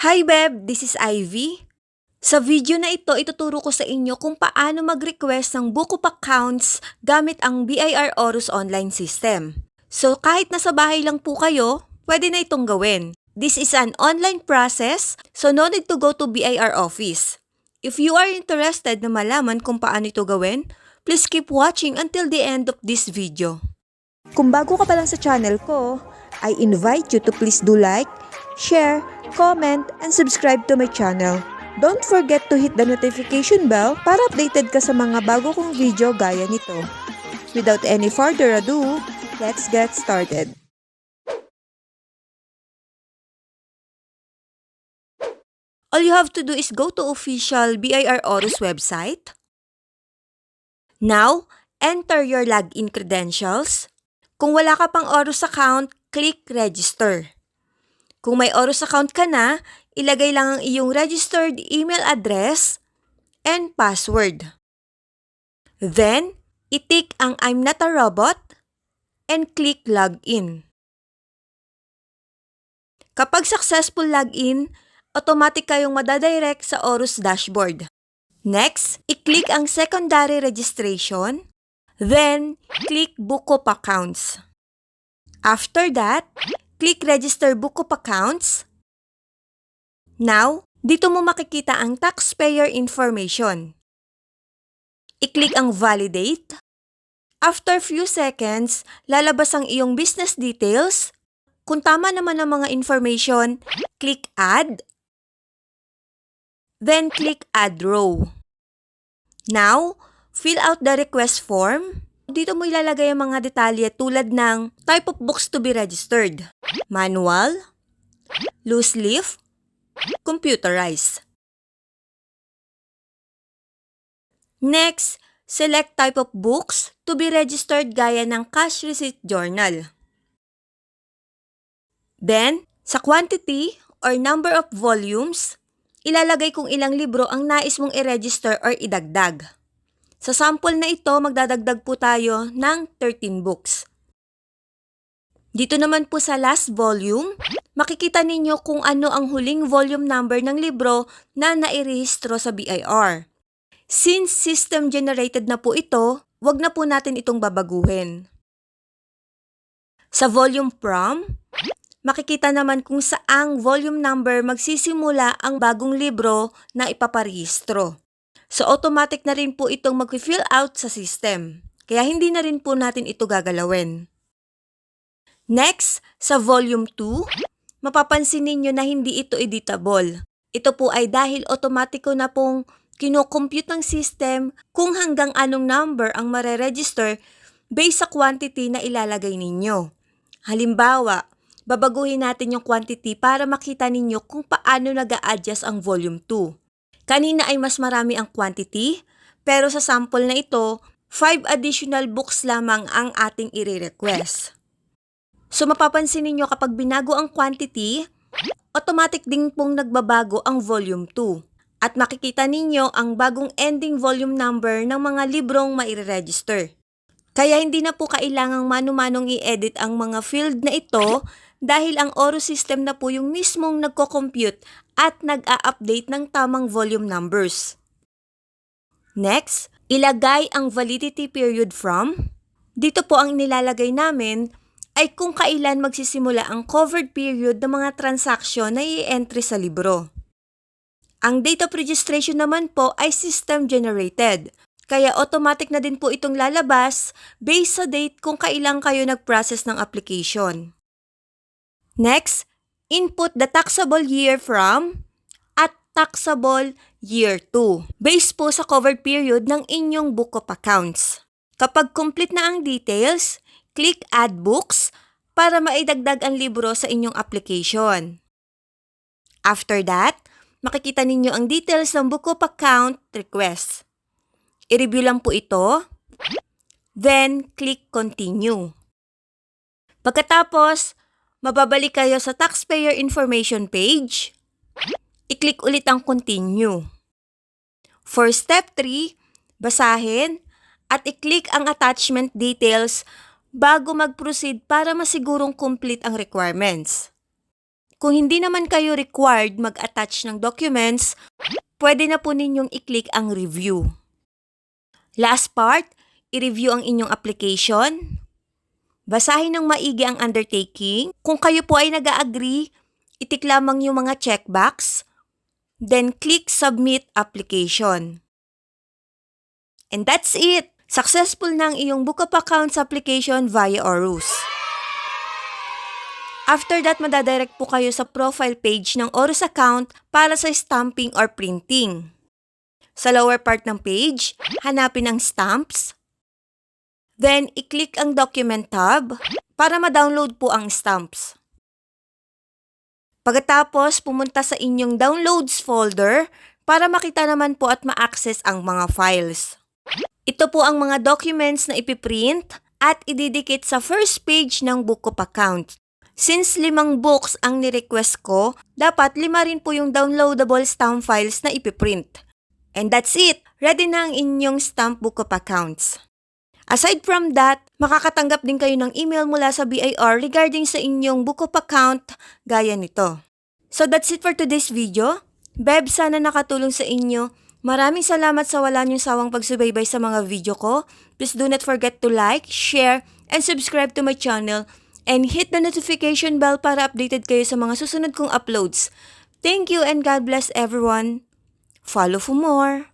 Hi Beb, this is Ivy. Sa video na ito, ituturo ko sa inyo kung paano mag-request ng Book of Accounts gamit ang BIR Aurus online system. So kahit nasa bahay lang po kayo, pwede na itong gawin. This is an online process, so no need to go to BIR office. If you are interested na malaman kung paano ito gawin, please keep watching until the end of this video. Kung bago ka pa lang sa channel ko, I invite you to please do like, share, comment, and subscribe to my channel. Don't forget to hit the notification bell para updated ka sa mga bago kong video gaya nito. Without any further ado, let's get started. All you have to do is go to official BIR Aurus website. Now, enter your login credentials. Kung wala ka pang Aurus account, click register. Kung may Aurus account ka na, ilagay lang ang iyong registered email address and password. Then, itik ang I'm not a robot and click login. Kapag successful login, automatic kayong madadirect sa Aurus dashboard. Next, i-click ang secondary registration, then click Book of Accounts. After that, click Register Book of Accounts. Now, dito mo makikita ang taxpayer information. I-click ang Validate. After few seconds, lalabas ang iyong business details. Kung tama naman ang mga information, click Add. Then click Add Row. Now, fill out the request form. Dito mo ilalagay ang mga detalye tulad ng type of books to be registered, manual, loose leaf, computerized. Next, select type of books to be registered gaya ng cash receipt journal. Then, sa quantity or number of volumes, ilalagay kung ilang libro ang nais mong i-register or idagdag. Sa sample na ito, magdadagdag po tayo ng 13 books. Dito naman po sa last volume, makikita ninyo kung ano ang huling volume number ng libro na nairehistro sa BIR. Since system-generated na po ito, wag na po natin itong babaguhin. Sa volume from, makikita naman kung saang volume number magsisimula ang bagong libro na ipaparehistro. So automatic na rin po itong mag-fill out sa system. Kaya hindi na rin po natin ito gagalawin. Next, sa volume 2, mapapansin ninyo na hindi ito editable. Ito po ay dahil automatiko na pong kino-compute ng system kung hanggang anong number ang mare-register based sa quantity na ilalagay ninyo. Halimbawa, babaguhin natin yung quantity para makita ninyo kung paano nag-a-adjust ang volume 2. Kanina ay mas marami ang quantity, pero sa sample na ito, 5 additional books lamang ang ating i-request. So mapapansin ninyo kapag binago ang quantity, automatic din pong nagbabago ang volume 2. At makikita ninyo ang bagong ending volume number ng mga librong maire-register. Kaya hindi na po kailangang mano-manong i-edit ang mga field na ito dahil ang Aurus system na po yung mismong nagko-compute at nag-a-update ng tamang volume numbers. Next, ilagay ang validity period from. Dito po ang nilalagay namin ay kung kailan magsisimula ang covered period ng mga transaksyon na i-entry sa libro. Ang date of registration naman po ay system-generated. Kaya automatic na din po itong lalabas based sa date kung kailan kayo nag-process ng application. Next, input the taxable year from at taxable year to. Based po sa covered period ng inyong Book of Accounts. Kapag complete na ang details, click Add Books para maidagdag ang libro sa inyong application. After that, makikita ninyo ang details ng Book of Account request. I-review lang po ito, then click Continue. Pagkatapos, mababalik kayo sa taxpayer information page, i-click ulit ang Continue. For step 3, basahin at i-click ang attachment details bago mag-proceed para masigurong complete ang requirements. Kung hindi naman kayo required mag-attach ng documents, pwede na po ninyong i-click ang review. Last part, i-review ang inyong application. Basahin ng maigi ang undertaking. Kung kayo po ay nag-agree, itik lamang yung mga checkbox. Then click Submit Application. And that's it! Successful na ang iyong Book of Accounts application via Orus. After that, madadirect po kayo sa profile page ng Orus account para sa stamping or printing. Sa lower part ng page, hanapin ang stamps. Then, i-click ang document tab para ma-download po ang stamps. Pagkatapos, pumunta sa inyong downloads folder para makita naman po at ma-access ang mga files. Ito po ang mga documents na ipiprint at ididikit sa first page ng Book of Account. Since 5 books ang ni-request ko, dapat 5 rin po yung downloadable stamp files na ipiprint. And that's it! Ready na ang inyong stamp Book of Accounts. Aside from that, makakatanggap din kayo ng email mula sa BIR regarding sa inyong Book of Account gaya nito. So that's it for today's video. Beb, sana nakatulong sa inyo. Maraming salamat sa wala niyong sawang pagsubaybay sa mga video ko. Please do not forget to like, share, and subscribe to my channel. And hit the notification bell para updated kayo sa mga susunod kong uploads. Thank you and God bless everyone. Follow for more.